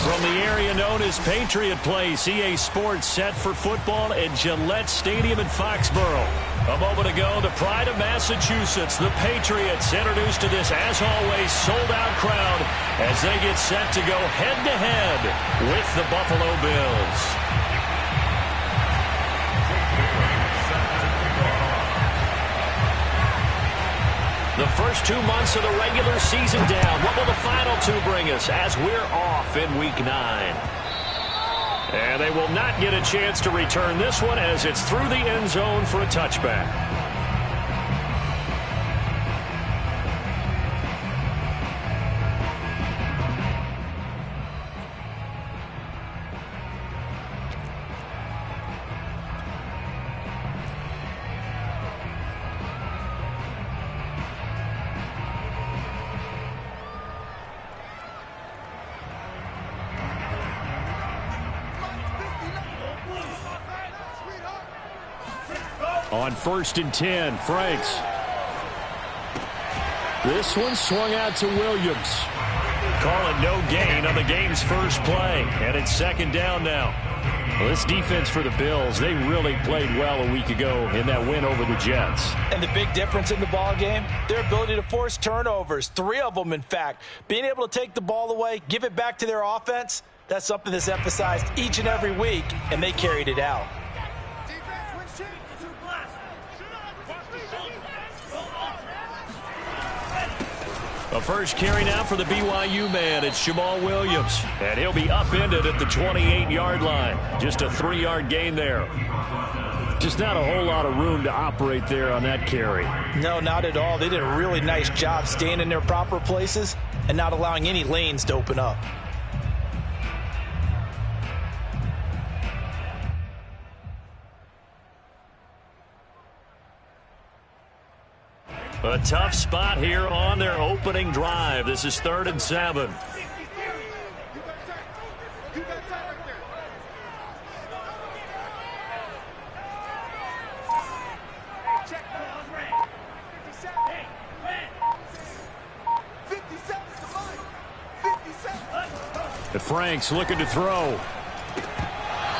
From the area known as Patriot Place, EA Sports set for football at Gillette Stadium in Foxborough. A moment ago, the pride of Massachusetts, the Patriots, introduced to this, as always, sold-out crowd as they get set to go head-to-head with the Buffalo Bills. The first 2 months of the regular season down. What will the final two bring us as we're off in Week 9? And they will not get a chance to return this one as it's through the end zone for a touchback. On 1st and 10, Franks. This one swung out to Williams. Call it no gain on the game's first play. And it's 2nd down now. Well, this defense for the Bills, they really played well a week ago in that win over the Jets. And the big difference in the ball game, their ability to force turnovers. 3 of them, in fact. Being able to take the ball away, give it back to their offense, that's something that's emphasized each and every week, and they carried it out. A first carry now for the BYU man. It's Jamal Williams. And he'll be upended at the 28-yard line. Just a 3-yard gain there. Just not a whole lot of room to operate there on that carry. No, not at all. They did a really nice job staying in their proper places and not allowing any lanes to open up. A tough spot here on their opening drive. This is 3rd and 7. The Franks looking to throw.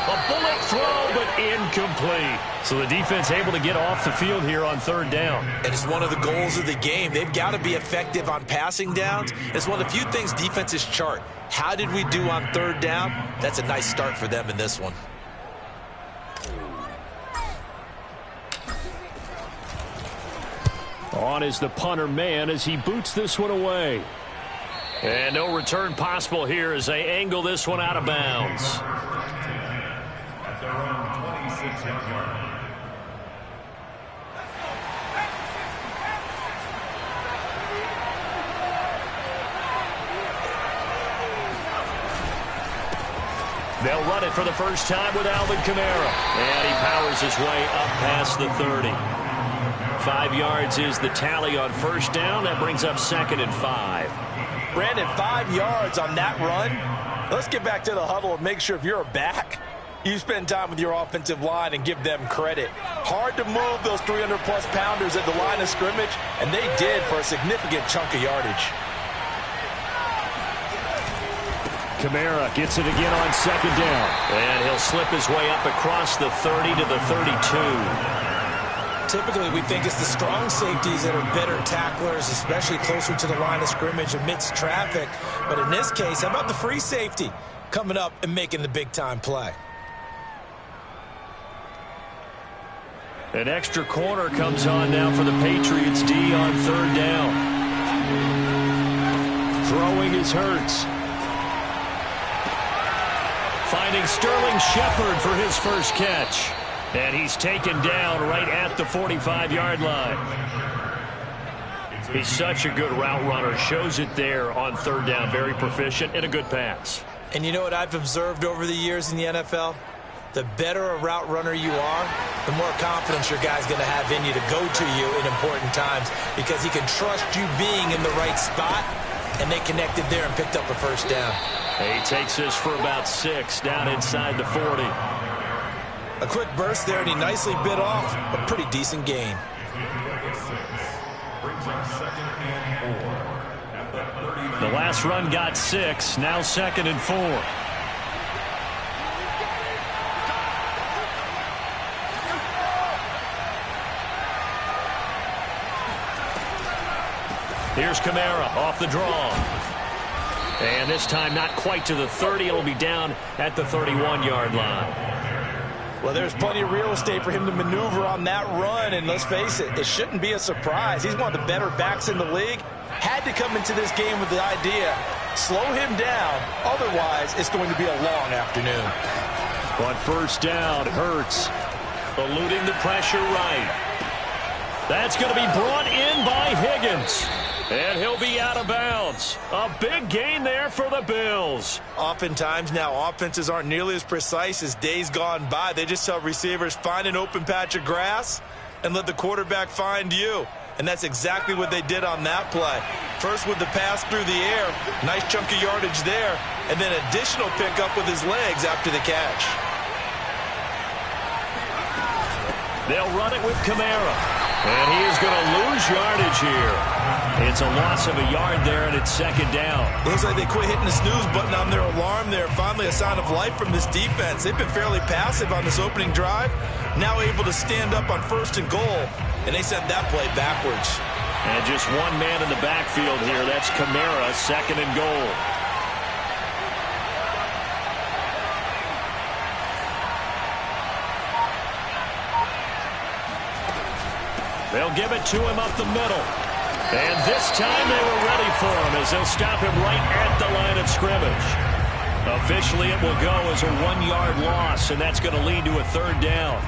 A bullet throw, but incomplete. So the defense able to get off the field here on 3rd down. And it's one of the goals of the game. They've got to be effective on passing downs. It's one of the few things defenses chart. How did we do on 3rd down? That's a nice start for them in this one. On is the punter man as he boots this one away. And no return possible here as they angle this one out of bounds. They'll run it for the first time with Alvin Kamara. And he powers his way up past the 30. 5 yards is the tally on 1st down. That brings up 2nd and 5. Brandon, 5 yards on that run. Let's get back to the huddle and make sure if you're a back, you spend time with your offensive line and give them credit. Hard to move those 300-plus pounders at the line of scrimmage, and they did for a significant chunk of yardage. Kamara gets it again on 2nd down. And he'll slip his way up across the 30 to the 32. Typically, we think it's the strong safeties that are better tacklers, especially closer to the line of scrimmage amidst traffic. But in this case, how about the free safety coming up and making the big-time play? An extra corner comes on now for the Patriots D on 3rd down. Throwing is Hurts. Finding Sterling Shepard for his first catch. And he's taken down right at the 45-yard line. He's such a good route runner. Shows it there on third down. Very proficient and a good pass. And you know what I've observed over the years in the NFL? The better a route runner you are, the more confidence your guy's going to have in you to go to you in important times because he can trust you being in the right spot, and they connected there and picked up a first down. He takes this for about 6 down inside the 40. A quick burst there, and he nicely bit off a pretty decent gain. The last run got 6, now 2nd and 4. Here's Kamara off the draw. And this time not quite to the 30. It'll be down at the 31-yard line. Well, there's plenty of real estate for him to maneuver on that run, and let's face it, it shouldn't be a surprise. He's one of the better backs in the league. Had to come into this game with the idea, slow him down, otherwise it's going to be a long afternoon. On first down, Hurts eluding the pressure right. That's going to be brought in by Higgins. And he'll be out of bounds. A big gain there for the Bills. Oftentimes now, offenses aren't nearly as precise as days gone by. They just tell receivers, find an open patch of grass and let the quarterback find you. And that's exactly what they did on that play. First with the pass through the air, nice chunk of yardage there, and then additional pickup with his legs after the catch. They'll run it with Kamara. And he is going to lose yardage here. It's a loss of a yard there, and it's 2nd down. Looks like they quit hitting the snooze button on their alarm there. Finally a sign of life from this defense. They've been fairly passive on this opening drive. Now able to stand up on 1st and goal, and they sent that play backwards. And just one man in the backfield here. That's Kamara, 2nd and goal. They'll give it to him up the middle. And this time they were ready for him as they'll stop him right at the line of scrimmage. Officially it will go as a 1-yard loss, and that's going to lead to a 3rd down.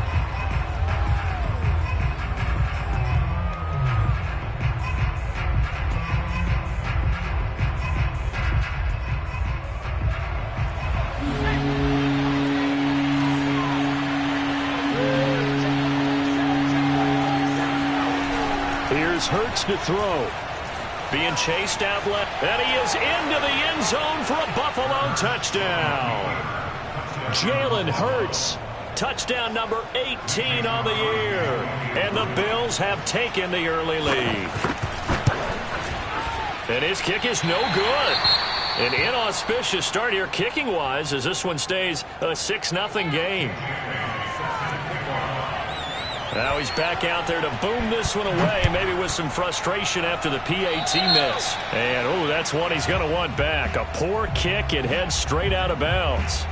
Hurts to throw. Being chased out left. And he is into the end zone for a Buffalo touchdown. Jalen Hurts. Touchdown number 18 on the year. And the Bills have taken the early lead. And his kick is no good. An inauspicious start here kicking-wise as this one stays a 6-0 game. Now he's back out there to boom this one away, maybe with some frustration after the PAT miss. And, oh, that's one he's going to want back. A poor kick, it heads straight out of bounds.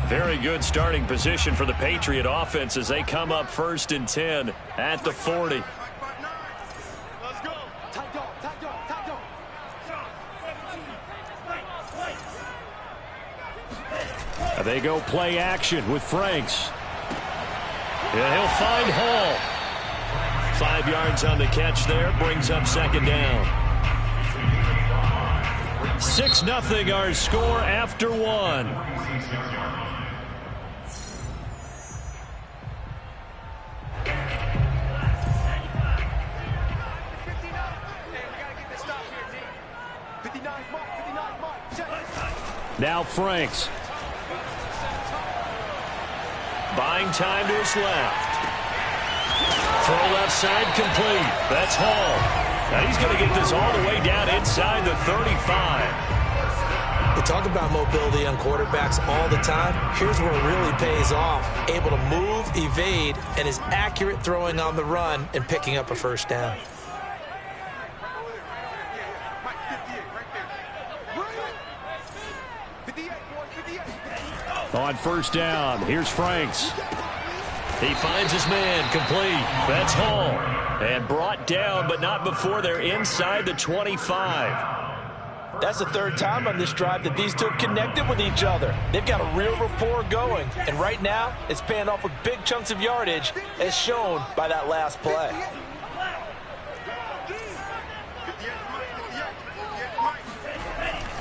Very good starting position for the Patriot offense as they come up 1st and 10 at the 40. They go play action with Franks. And he'll find Hall. 5 yards on the catch there. Brings up 2nd down. 6-0 our score after 1. Now Franks. Buying time to his left. Throw left side complete. That's Hall. Now he's going to get this all the way down inside the 35. They talk about mobility on quarterbacks all the time. Here's where it really pays off. Able to move, evade, and is accurate throwing on the run and picking up a 1st down. On first down, here's Franks. He finds his man, complete. That's Hall. And brought down, but not before they're inside the 25. That's the third time on this drive that these two have connected with each other. They've got a real rapport going. And right now, it's paying off with big chunks of yardage, as shown by that last play.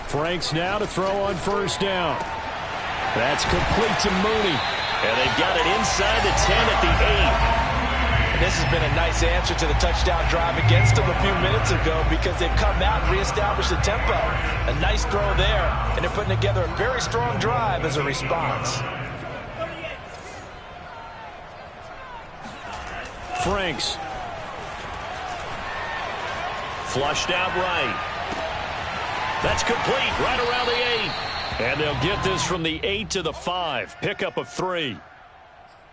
Franks now to throw on first down. That's complete to Mooney. And they've got it inside the 10 at the 8. And this has been a nice answer to the touchdown drive against them a few minutes ago because they've come out and reestablished the tempo. A nice throw there, and they're putting together a very strong drive as a response. Franks. Flushed out right. That's complete right around the 8. And they'll get this from the 8 to the 5. Pickup of 3.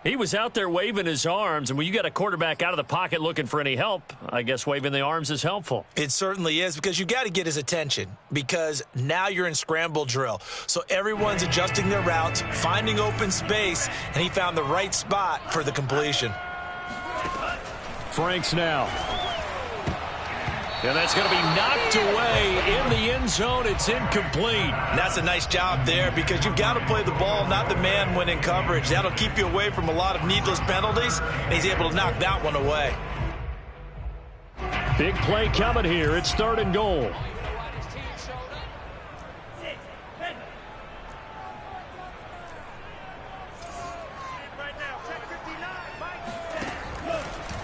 He was out there waving his arms, and when you got a quarterback out of the pocket looking for any help, I guess waving the arms is helpful. It certainly is, because you got to get his attention, because now you're in scramble drill. So everyone's adjusting their routes, finding open space, and he found the right spot for the completion. Franks now. And that's going to be knocked away in the end zone. It's incomplete. And that's a nice job there, because you've got to play the ball, not the man when in coverage. That'll keep you away from a lot of needless penalties, and he's able to knock that one away. Big play coming here. It's 3rd and goal.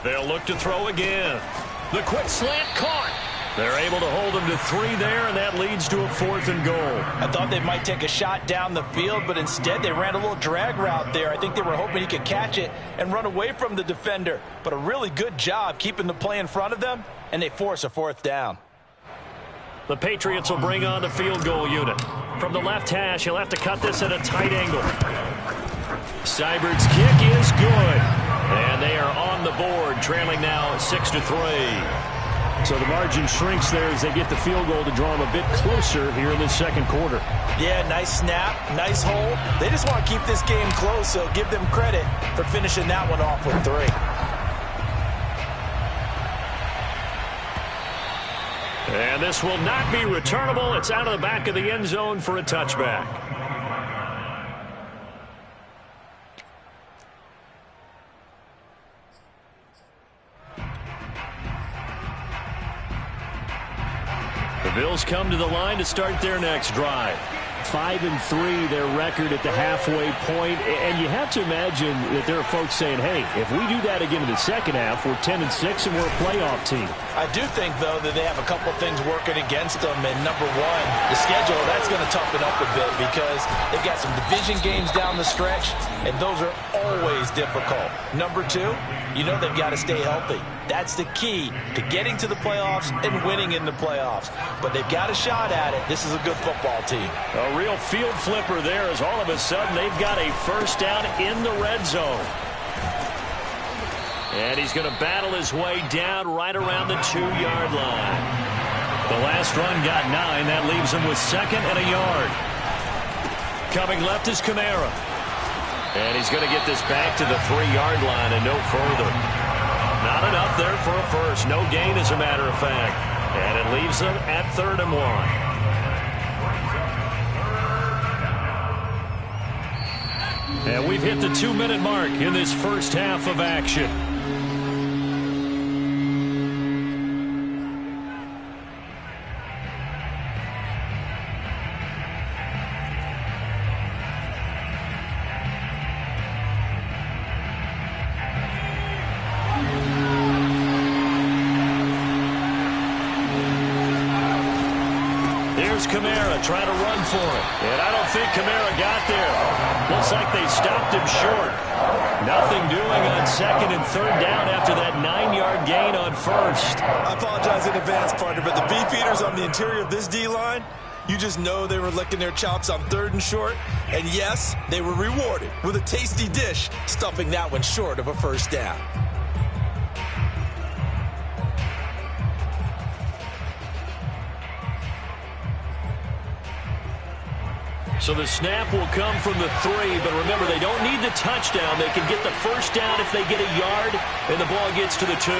They'll look to throw again. The quick slant caught. They're able to hold him to 3 there, and that leads to a 4th and goal. I thought they might take a shot down the field, but instead they ran a little drag route there. I think they were hoping he could catch it and run away from the defender. But a really good job keeping the play in front of them, and they force a 4th down. The Patriots will bring on the field goal unit. From the left hash, he'll have to cut this at a tight angle. Seibert's kick is good. And they are on the board, trailing now 6-3. So the margin shrinks there as they get the field goal to draw them a bit closer here in the second quarter. Yeah, nice snap, nice hold. They just want to keep this game close, so give them credit for finishing that one off with 3. And this will not be returnable. It's out of the back of the end zone for a touchback. The Bills come to the line to start their next drive. 5-3, their record at the halfway point. And you have to imagine that there are folks saying, hey, if we do that again in the second half, we're 10-6 and we're a playoff team. I do think, though, that they have a couple things working against them. And number one, the schedule, that's going to toughen up a bit because they've got some division games down the stretch, and those are always difficult. Number two, you know they've got to stay healthy. That's the key to getting to the playoffs and winning in the playoffs. But they've got a shot at it. This is a good football team. A real field flipper there as all of a sudden they've got a first down in the red zone. And he's going to battle his way down right around the 2-yard line. The last run got 9. That leaves him with 2nd and a yard. Coming left is Kamara. And he's going to get this back to the 3-yard line and no further. Not enough there for a first. No gain, as a matter of fact. And it leaves them at 3rd and 1. And we've hit the 2-minute mark in this first half of action. Kamara trying to run for it. And I don't think Kamara got there. Looks like they stopped him short. Nothing doing on 2nd and 3rd down after that 9-yard gain on 1st. I apologize in advance, partner, but the beefeaters on the interior of this D-line, you just know they were licking their chops on 3rd and short. And yes, they were rewarded with a tasty dish, stuffing that one short of a first down. So the snap will come from the 3, but remember, they don't need the touchdown. They can get the first down if they get a yard, and the ball gets to the 2.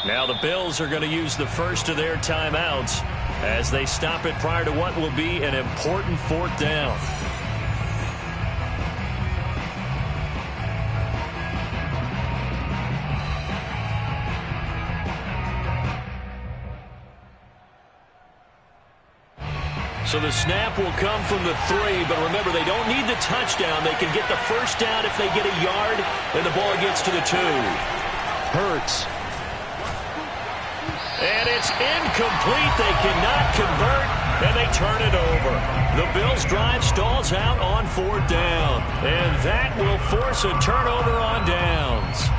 Now the Bills are going to use the first of their timeouts as they stop it prior to what will be an important 4th down. So the snap will come from the 3, but remember, they don't need the touchdown. They can get the first down if they get a yard, and the ball gets to the 2. Hurts. And it's incomplete. They cannot convert, and they turn it over. The Bills' drive stalls out on 4th down, and that will force a turnover on downs.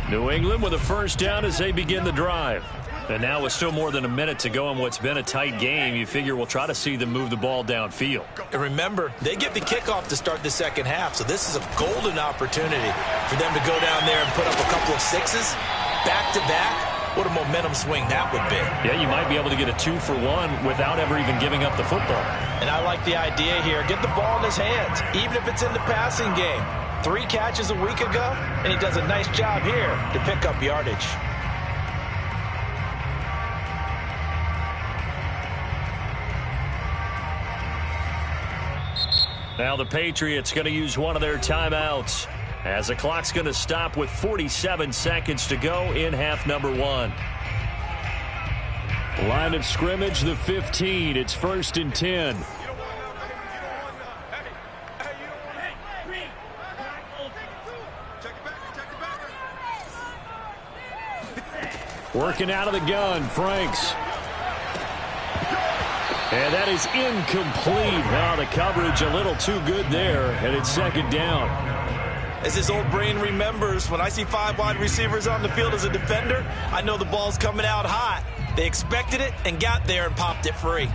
New England with a first down as they begin the drive. And now with still more than a minute to go in what's been a tight game, you figure we'll try to see them move the ball downfield. And remember, they get the kickoff to start the second half, so this is a golden opportunity for them to go down there and put up a couple of 6s back-to-back. What a momentum swing that would be. Yeah, you might be able to get a 2-for-1 without ever even giving up the football. And I like the idea here. Get the ball in his hands, even if it's in the passing game. 3 catches a week ago, and he does a nice job here to pick up yardage. Now the Patriots going to use one of their timeouts as the clock's going to stop with 47 seconds to go in half number 1. Line of scrimmage, the 15. It's 1st and 10. Working out of the gun, Franks. And that is incomplete. Now the coverage a little too good there, and it's 2nd down. As his old brain remembers, when I see 5 wide receivers on the field as a defender, I know the ball's coming out hot. They expected it and got there and popped it free.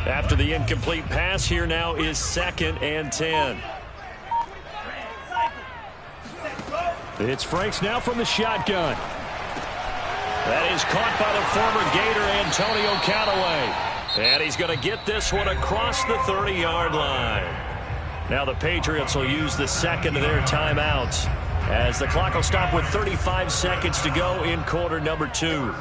After the incomplete pass, here now is 2nd and 10. It's Franks now from the shotgun. That is caught by the former Gator, Antonio Callaway. And he's going to get this one across the 30-yard line. Now the Patriots will use the 2nd of their timeouts as the clock will stop with 35 seconds to go in quarter number 2.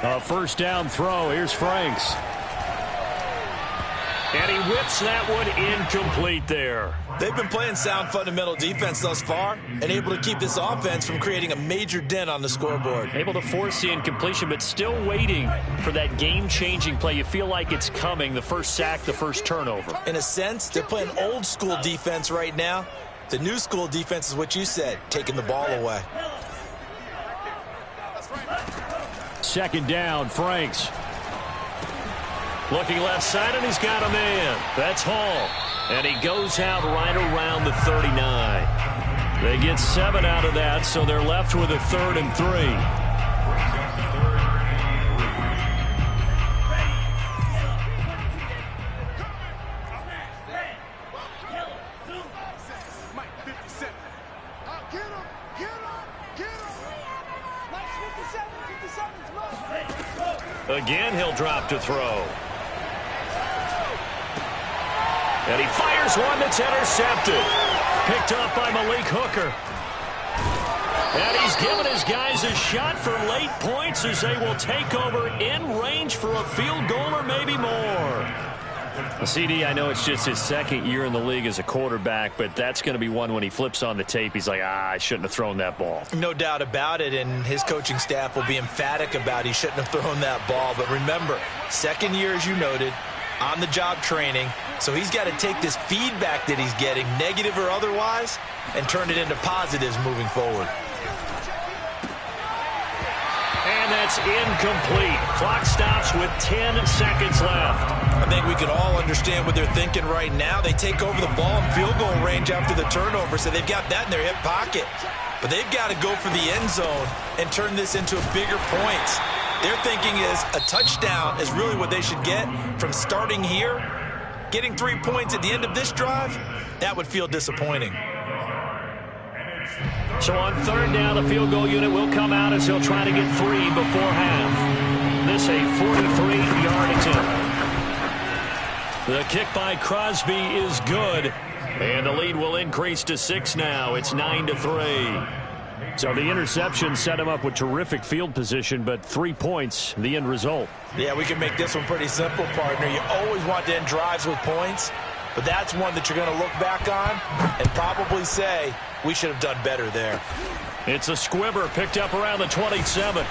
A first down throw. Here's Franks. And he whips that one incomplete there. They've been playing sound fundamental defense thus far and able to keep this offense from creating a major dent on the scoreboard. Able to force the incompletion, but still waiting for that game-changing play. You feel like it's coming, the first sack, the first turnover. In a sense, they're playing old-school defense right now. The new-school defense is what you said, taking the ball away. 2nd down, Franks. Looking left side, and he's got a man. That's Hall. And he goes out right around the 39. They get 7 out of that, so they're left with a 3rd and 3. Again, he'll drop to throw. And he fires one that's intercepted. Picked up by Malik Hooker. And he's given his guys a shot for late points as they will take over in range for a field goal or maybe more. CD, I know it's just his 2nd year in the league as a quarterback, but that's going to be one when he flips on the tape. He's like, I shouldn't have thrown that ball. No doubt about it, and his coaching staff will be emphatic about he shouldn't have thrown that ball. But remember, 2nd year, as you noted, on-the-job training, so he's got to take this feedback that he's getting, negative or otherwise, and turn it into positives moving forward. And that's incomplete. Clock stops with 10 seconds left. I think we can all understand what they're thinking right now. They take over the ball in field goal range after the turnover, so they've got that in their hip pocket. But they've got to go for the end zone and turn this into bigger points. Their thinking is a touchdown is really what they should get from starting here. Getting 3 points at the end of this drive, that would feel disappointing. So on third down, the field goal unit will come out as he'll try to get 3 before half. This a 43-yard attempt. The kick by Crosby is good. And the lead will increase to 6 now. It's 9-3. So the interception set him up with terrific field position, but 3 points, the end result. Yeah, we can make this one pretty simple, partner. You always want to end drives with points, but that's one that you're going to look back on and probably say, we should have done better there. It's a squibber picked up around the 27.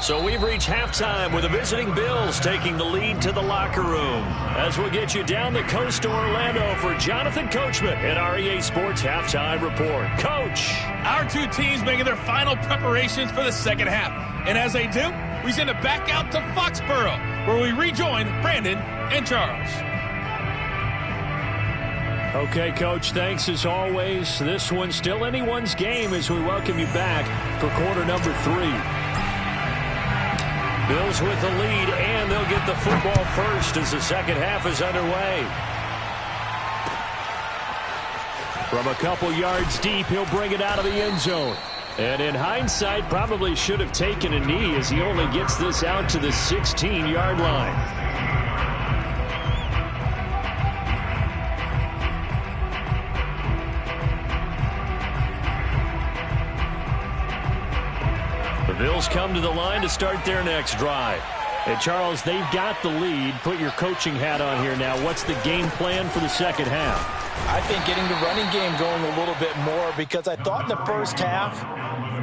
So we've reached halftime with the visiting Bills taking the lead to the locker room. As we'll get you down the coast to Orlando for Jonathan Coachman at our EA Sports Halftime Report. Coach. Our two teams making their final preparations for the second half. And as they do, we send it back out to Foxborough, where we rejoin Brandon and Charles. Okay, Coach, thanks as always. This one's still anyone's game as we welcome you back for quarter number 3. Bills with the lead, and they'll get the football first as the second half is underway. From a couple yards deep, he'll bring it out of the end zone. And in hindsight, probably should have taken a knee as he only gets this out to the 16-yard line. Bills come to the line to start their next drive. And Charles, they've got the lead. Put your coaching hat on here now. What's the game plan for the second half? I think getting the running game going a little bit more, because I thought in the first half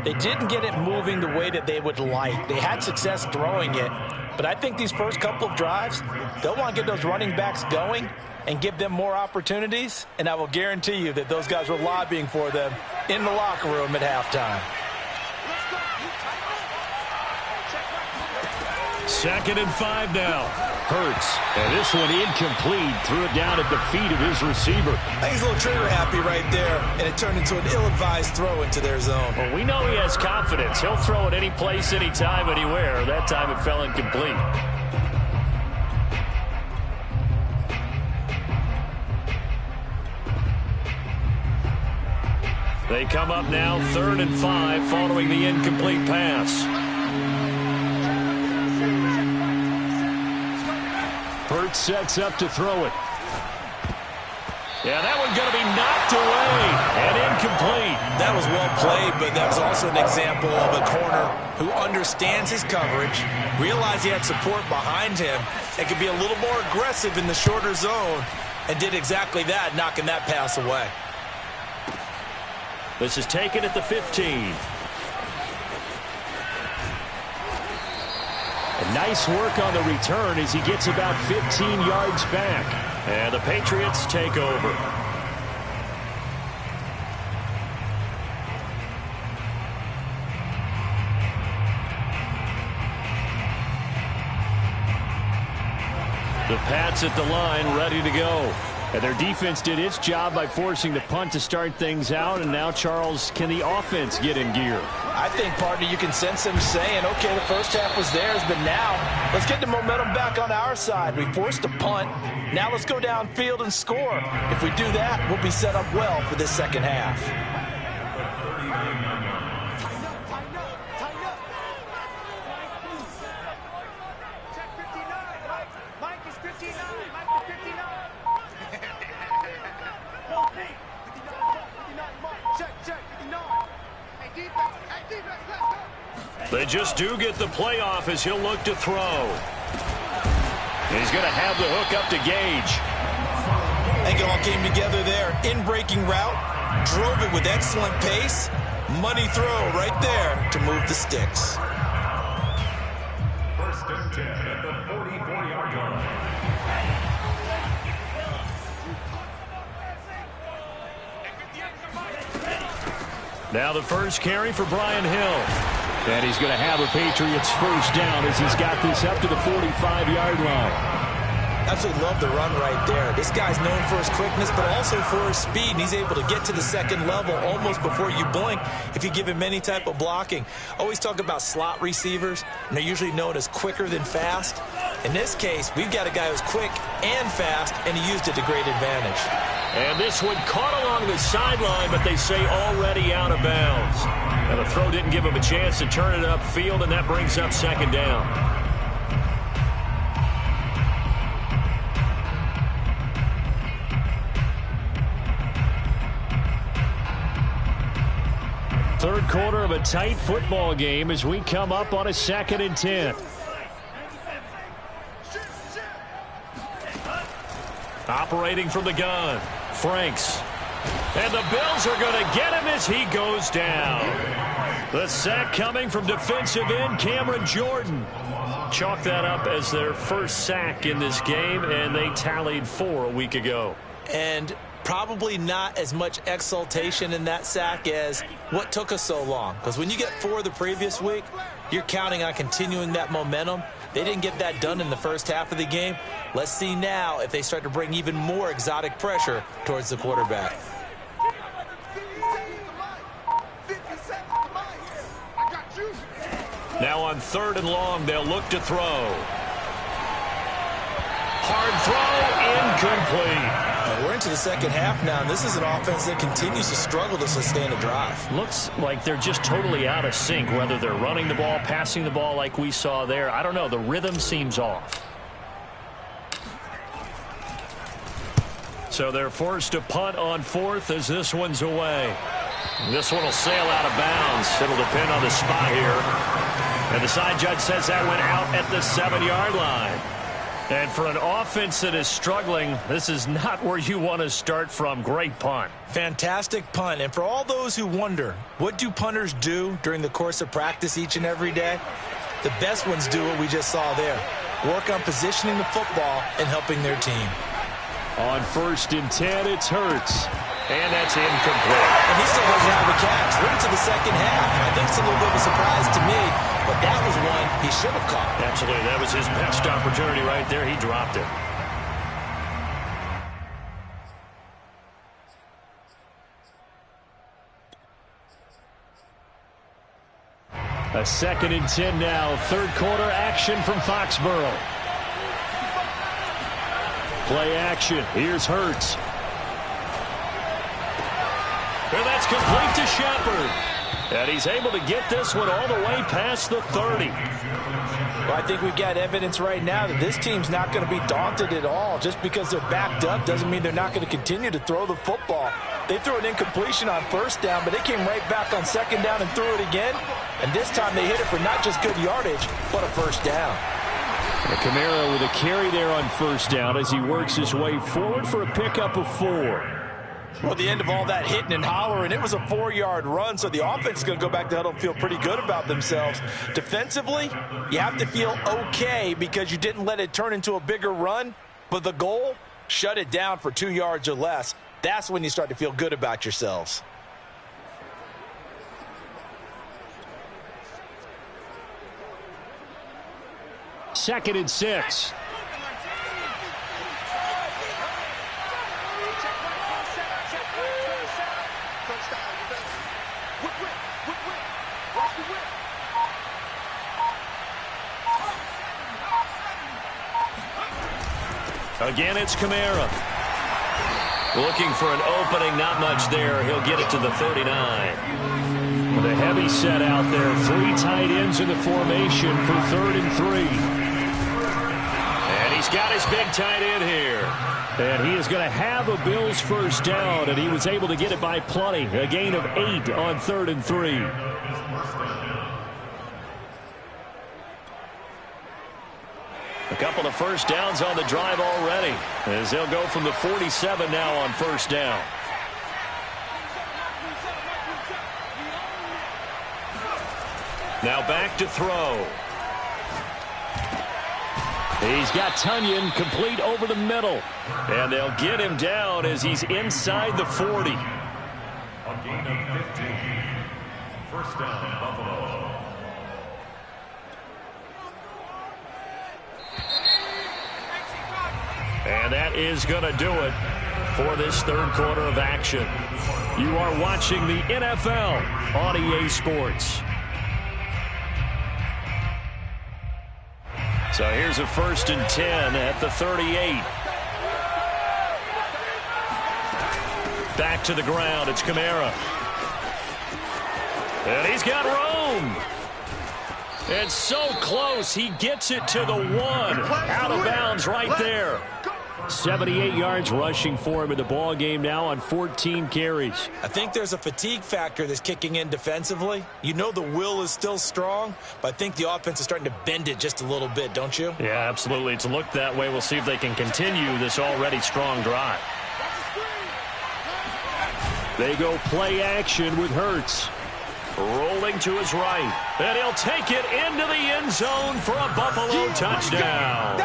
they didn't get it moving the way that they would like. They had success throwing it, but I think these first couple of drives, they'll want to get those running backs going and give them more opportunities, and I will guarantee you that those guys were lobbying for them in the locker room at halftime. 2nd and 5 now. Hurts. And this one incomplete. Threw it down at the feet of his receiver. I think he's a little trigger happy right there, and it turned into an ill-advised throw into their zone. Well, we know he has confidence. He'll throw it any place, anytime, anywhere. That time it fell incomplete. They come up now 3rd and 5 following the incomplete pass. Hurts sets up to throw it. Yeah, that one's going to be knocked away and incomplete. That was well played, but that was also an example of a corner who understands his coverage, realized he had support behind him, and could be a little more aggressive in the shorter zone, and did exactly that, knocking that pass away. This is taken at the 15. And nice work on the return as he gets about 15 yards back. And the Patriots take over. The Pats at the line, ready to go. And their defense did its job by forcing the punt to start things out. And now, Charles, can the offense get in gear? I think, partner, you can sense them saying, okay, the first half was theirs, but now let's get the momentum back on our side. We forced a punt. Now let's go downfield and score. If we do that, we'll be set up well for this second half. They just do get the playoff as he'll look to throw. He's going to have the hook up to Gage. I think it all came together there. In-breaking route, drove it with excellent pace. Money throw right there to move the sticks. First and 10 at the 44-yard line. Now the first carry for Brian Hill. And he's going to have a Patriots first down as he's got this up to the 45-yard line. Absolutely love the run right there. This guy's known for his quickness, but also for his speed. And he's able to get to the second level almost before you blink if you give him any type of blocking. Always talk about slot receivers, and they're usually known as quicker than fast. In this case, we've got a guy who's quick and fast, and he used it to great advantage. And this one caught along the sideline, but they say already out of bounds. And the throw didn't give him a chance to turn it upfield, and that brings up second down. Third quarter of a tight football game as we come up on a 2nd and 10. Operating from the gun, Franks. And the Bills are going to get him as he goes down. The sack coming from defensive end Cameron Jordan. Chalk that up as their first sack in this game, and they tallied 4 a week ago. And probably not as much exultation in that sack as what took us so long. Because when you get 4 the previous week, you're counting on continuing that momentum. They didn't get that done in the first half of the game. Let's see now if they start to bring even more exotic pressure towards the quarterback. Now on 3rd and long, they'll look to throw. Hard throw, incomplete. We're into the second half now, and this is an offense that continues to struggle to sustain a drive. Looks like they're just totally out of sync, whether they're running the ball, passing the ball like we saw there. I don't know. The rhythm seems off. So they're forced to punt on 4th as this one's away. This one will sail out of bounds. It'll depend on the spot here. And the side judge says that went out at the 7-yard line. And for an offense that is struggling, this is not where you want to start from. Great punt. Fantastic punt. And for all those who wonder, what do punters do during the course of practice each and every day? The best ones do what we just saw there. Work on positioning the football and helping their team. On 1st and 10, it's Hurts. And that's incomplete. And he still doesn't have a catch. We're into the second half. I think it's a little bit of a surprise to me, but that was one he should have caught. Absolutely. That was his best opportunity right there. He dropped it. A 2nd and 10 now. 3rd quarter action from Foxborough. Play action. Here's Hurts. And that's complete to Shepard. And he's able to get this one all the way past the 30. Well, I think we've got evidence right now that this team's not going to be daunted at all. Just because they're backed up doesn't mean they're not going to continue to throw the football. They threw an incompletion on 1st down, but they came right back on 2nd down and threw it again. And this time they hit it for not just good yardage, but a 1st down. And Kamara with a carry there on 1st down as he works his way forward for a pickup of 4. Well, the end of all that hitting and hollering, it was a 4-yard run, so the offense is going to go back to huddle and feel pretty good about themselves. Defensively, you have to feel okay because you didn't let it turn into a bigger run, but the goal, shut it down for 2 yards or less. That's when you start to feel good about yourselves. Second and 6. Again, it's Kamara. Looking for an opening, not much there. He'll get it to the 39. With a heavy set out there, 3 tight ends in the formation for 3rd and 3. And he's got his big tight end here. And he is going to have a Bills first down, and he was able to get it by plenty. A gain of 8 on 3rd and 3. A couple of first downs on the drive already, as they'll go from the 47 now on 1st down. Now back to throw. He's got Tunyon complete over the middle. And they'll get him down as he's inside the 40. A gain of 15. First down, Buffalo. And that is going to do it for this third quarter of action. You are watching the NFL on EA Sports. So here's a 1st and 10 at the 38. Back to the ground. It's Kamara. And he's got room. It's so close. He gets it to the 1. Out of bounds right there. 78 yards rushing for him in the ball game now on 14 carries. I think there's a fatigue factor that's kicking in defensively. You know the will is still strong, but I think the offense is starting to bend it just a little bit, don't you? Yeah, absolutely. It's looked that way. We'll see if they can continue this already strong drive. They go play action with Hurts. Rolling to his right. And he'll take it into the end zone for a Buffalo touchdown.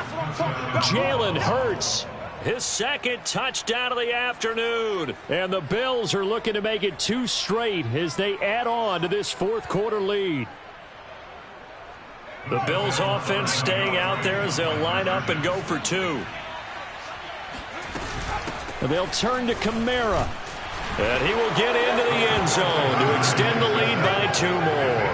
Jalen Hurts, his second touchdown of the afternoon. And the Bills are looking to make it 2 straight as they add on to this fourth quarter lead. The Bills offense staying out there as they'll line up and go for 2. And they'll turn to Kamara. And he will get into the end zone to extend the lead by 2 more.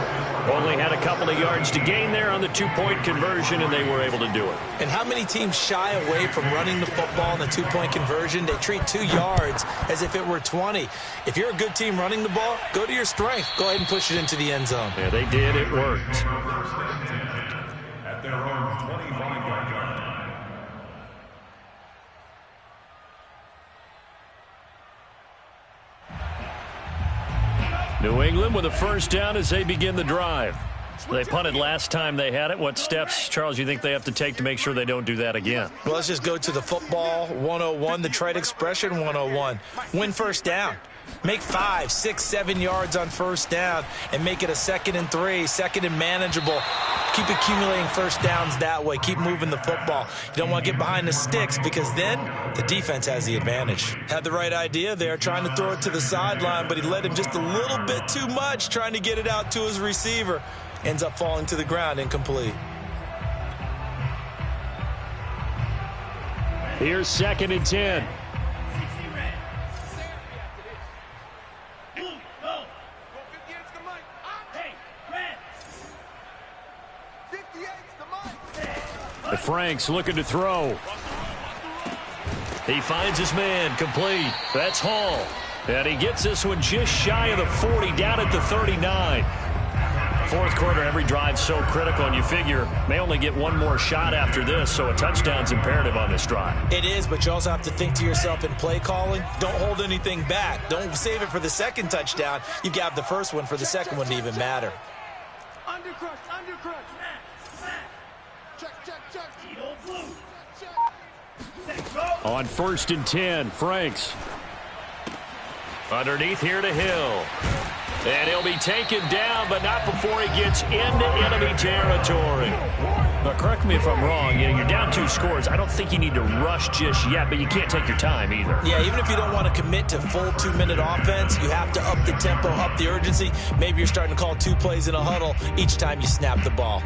Only had a couple of yards to gain there on the 2-point conversion, and they were able to do it. And how many teams shy away from running the football in the 2-point conversion? They treat 2 yards as if it were 20. If you're a good team running the ball, go to your strength. Go ahead and push it into the end zone. Yeah, they did. It worked. At their own 25-yard line. New England with a first down as they begin the drive. They punted last time they had it. What steps, Charles, you think they have to take to make sure they don't do that again? Well, let's just go to the football 101, the trade expression 101. Win first down. Make 5, 6, 7 yards on first down and make it a 2nd and 3, 2nd and manageable. Keep accumulating first downs that way. Keep moving the football. You don't want to get behind the sticks because then the defense has the advantage. Had the right idea there, trying to throw it to the sideline, but he led him just a little bit too much trying to get it out to his receiver. Ends up falling to the ground, incomplete. Here's 2nd and 10. Frank's looking to throw. He finds his man, complete. That's Hall. And he gets this one just shy of the 40, down at the 39. Fourth quarter, every drive so critical, and you figure may only get one more shot after this, so a touchdown's imperative on this drive. It is, but you also have to think to yourself in play calling, don't hold anything back. Don't save it for the second touchdown. You got the first one for the second one to even matter. Undercrush. On 1st and 10, Franks. Underneath here to Hill. And he'll be taken down, but not before he gets into enemy territory. Now, correct me if I'm wrong. You're down 2 scores. I don't think you need to rush just yet, but you can't take your time either. Yeah, even if you don't want to commit to full 2-minute offense, you have to up the tempo, up the urgency. Maybe you're starting to call 2 plays in a huddle each time you snap the ball.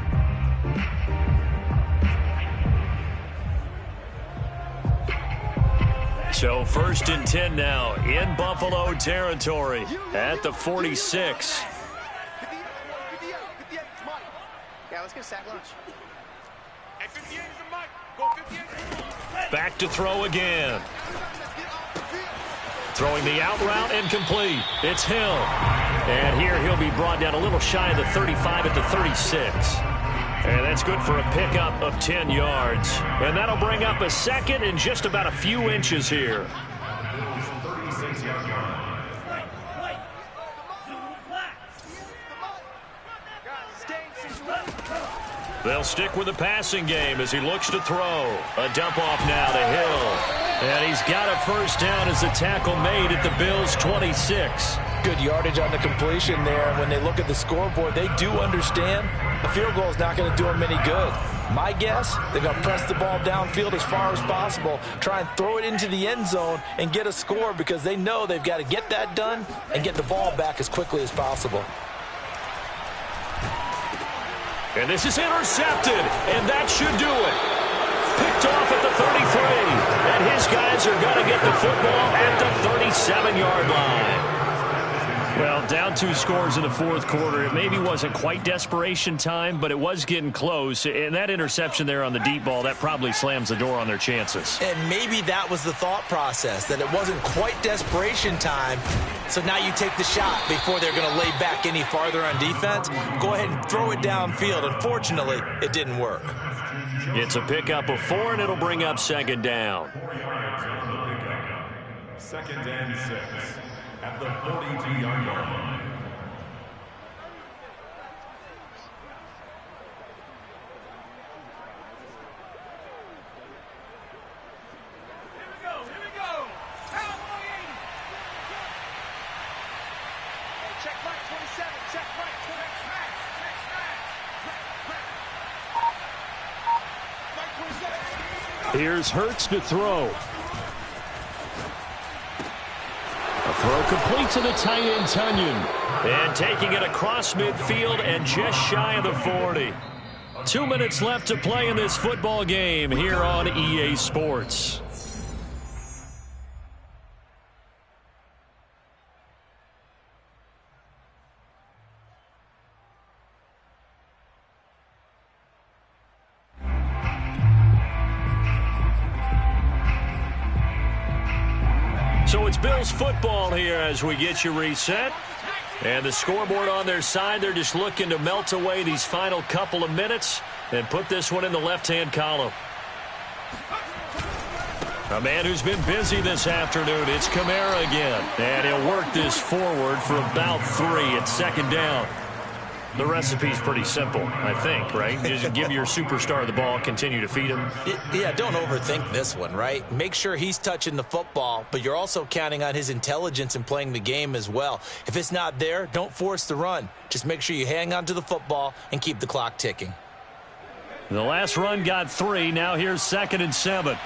So 1st and 10 now in Buffalo territory at the 46. Yeah, let's get a sack lunch. Back to throw again. Throwing the out route and complete. It's Hill. And here he'll be brought down a little shy of the 35 at the 36. And that's good for a pickup of 10 yards. And that'll bring up a 2nd and just about a few inches here. They'll stick with the passing game as he looks to throw. A dump off now to Hill. And he's got a first down as the tackle made at the Bills' 26. Good yardage on the completion there. And when they look at the scoreboard, they do understand the field goal is not going to do them any good. My guess, they're going to press the ball downfield as far as possible, try and throw it into the end zone and get a score because they know they've got to get that done and get the ball back as quickly as possible. And this is intercepted, and that should do it. Picked off at the 33, and his guys are going to get the football at the 37-yard line. Well, down 2 scores in the fourth quarter. It maybe wasn't quite desperation time, but it was getting close. And that interception there on the deep ball, that probably slams the door on their chances. And maybe that was the thought process, that it wasn't quite desperation time. So now you take the shot before they're going to lay back any farther on defense. Go ahead and throw it downfield. Unfortunately, it didn't work. It's a pickup of 4, and it'll bring up second down. 2nd and 6 at the 42-yard line. Check right 27. Check right 27. Here's Hurts to throw. A throw complete to the tight end, Tunyon. And taking it across midfield and just shy of the 40. 2 minutes left to play in this football game here on EA Sports. So it's Bills football here as we get you reset. And the scoreboard on their side, they're just looking to melt away these final couple of minutes and put this one in the left-hand column. A man who's been busy this afternoon, it's Kamara again. And he'll work this forward for about 3 at second down. The recipe's pretty simple, I think, right? Just give your superstar the ball, continue to feed him. Yeah, don't overthink this one, right? Make sure he's touching the football, but you're also counting on his intelligence in playing the game as well. If it's not there, don't force the run. Just make sure you hang on to the football and keep the clock ticking. The last run got 3. Now here's 2nd and 7.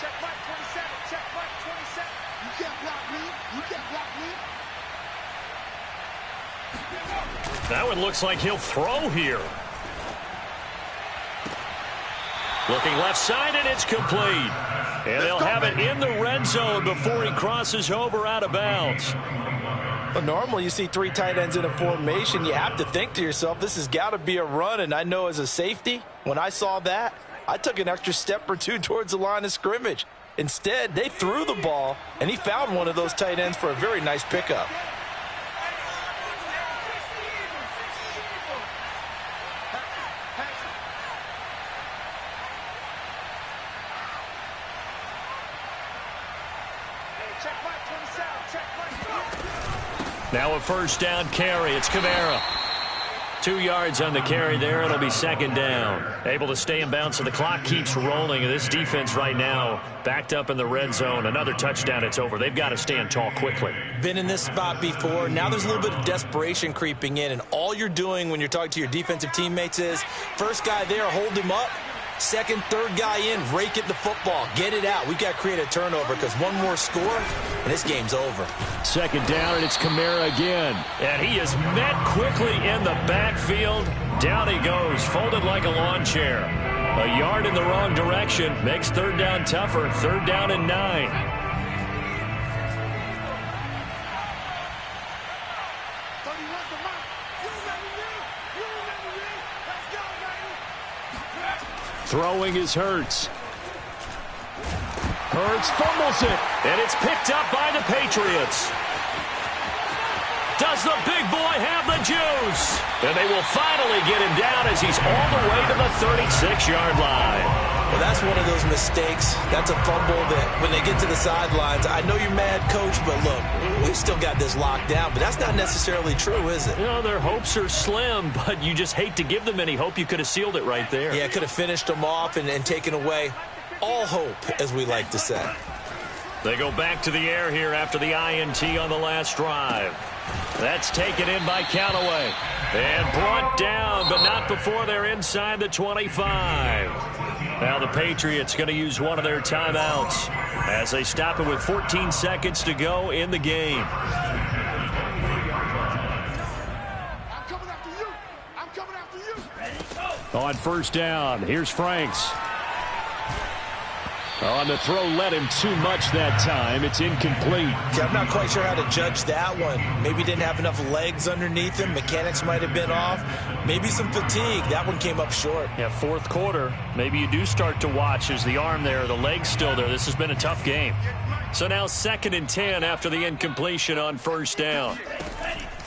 Check right 27. Check right 27. You can't block me. You can't block me. That one looks like he'll throw here. Looking left side, and it's complete. And they'll have it in the red zone before he crosses over out of bounds. Well, normally you see 3 tight ends in a formation. You have to think to yourself, this has got to be a run. And I know as a safety, when I saw that, I took an extra step or 2 towards the line of scrimmage. Instead, they threw the ball, and he found one of those tight ends for a very nice pickup. Now a first down carry. It's Kamara. 2 yards on the carry there. It'll be second down. Able to stay in bounds, so the clock keeps rolling. This defense right now backed up in the red zone. Another touchdown, it's over. They've got to stand tall quickly. Been in this spot before. Now there's a little bit of desperation creeping in, and all you're doing when you're talking to your defensive teammates is first guy there, hold him up. Second, third guy in, rake at the football. Get it out. We've got to create a turnover because one more score, and this game's over. Second down, and it's Kamara again. And he is met quickly in the backfield. Down he goes, folded like a lawn chair. A yard in the wrong direction makes third down tougher. Third down and 9. Throwing is Hurts. Hurts fumbles it, and it's picked up by the Patriots. Does the big boy have the juice? And they will finally get him down as he's all the way to the 36-yard line. Well, that's one of those mistakes. That's a fumble that when they get to the sidelines, I know you're mad, Coach, but look, we've still got this locked down. But that's not necessarily true, is it? You know, their hopes are slim, but you just hate to give them any hope. You could have sealed it right there. Yeah, could have finished them off and taken away all hope, as we like to say. They go back to the air here after the INT on the last drive. That's taken in by Callaway. And brought down, but not before they're inside the 25. Now the Patriots going to use one of their timeouts as they stop it with 14 seconds to go in the game. I'm coming after you. On first down, here's Franks. On the throw, led him too much that time. It's incomplete. Yeah, I'm not quite sure how to judge that one. Maybe didn't have enough legs underneath him. Mechanics might have been off. Maybe some fatigue. That one came up short. Yeah, fourth quarter. Maybe you do start to watch as the arm there, the leg's still there. This has been a tough game. So now 2nd and 10 after the incompletion on first down.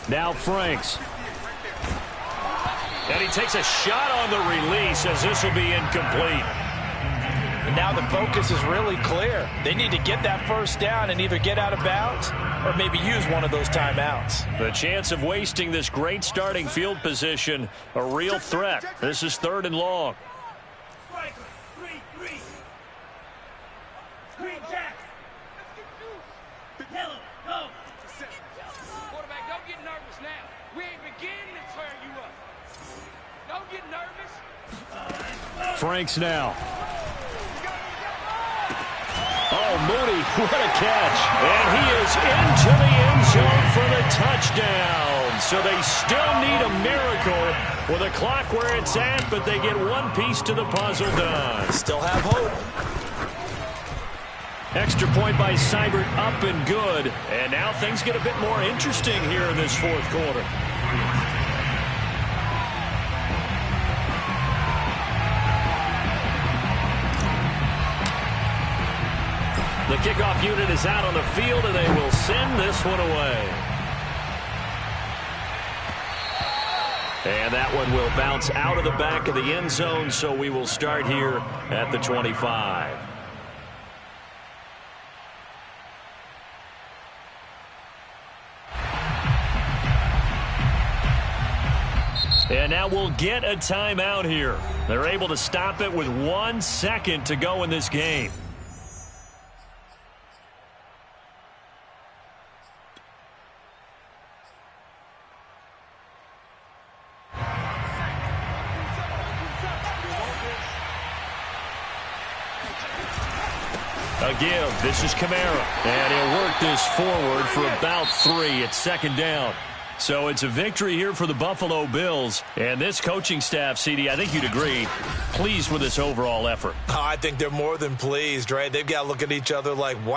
Now Franks. And he takes a shot on the release as this will be incomplete. And now the focus is really clear. They need to get that first down and either get out of bounds or maybe use one of those timeouts. The chance of wasting this great starting field position, a real threat. This is 3rd and long. Quarterback, don't get nervous now. We ain't beginning to tear you up. Don't get nervous. Franks now. Oh, Moody, what a catch. And he is into the end zone for the touchdown. So they still need a miracle with a clock where it's at, but they get one piece to the puzzle done. Still have hope. Extra point by Seibert, up and good. And now things get a bit more interesting here in this 4th quarter. The kickoff unit is out on the field, and they will send this one away. And that one will bounce out of the back of the end zone, so we will start here at the 25. And now we'll get a timeout here. They're able to stop it with 1 second to go in this game. A give. This is Kamara. And he'll work this forward for about 3 at 2nd down. So it's a victory here for the Buffalo Bills. And this coaching staff, CD, I think you'd agree, pleased with this overall effort. I think they're more than pleased, right? They've got to look at each other like, wow.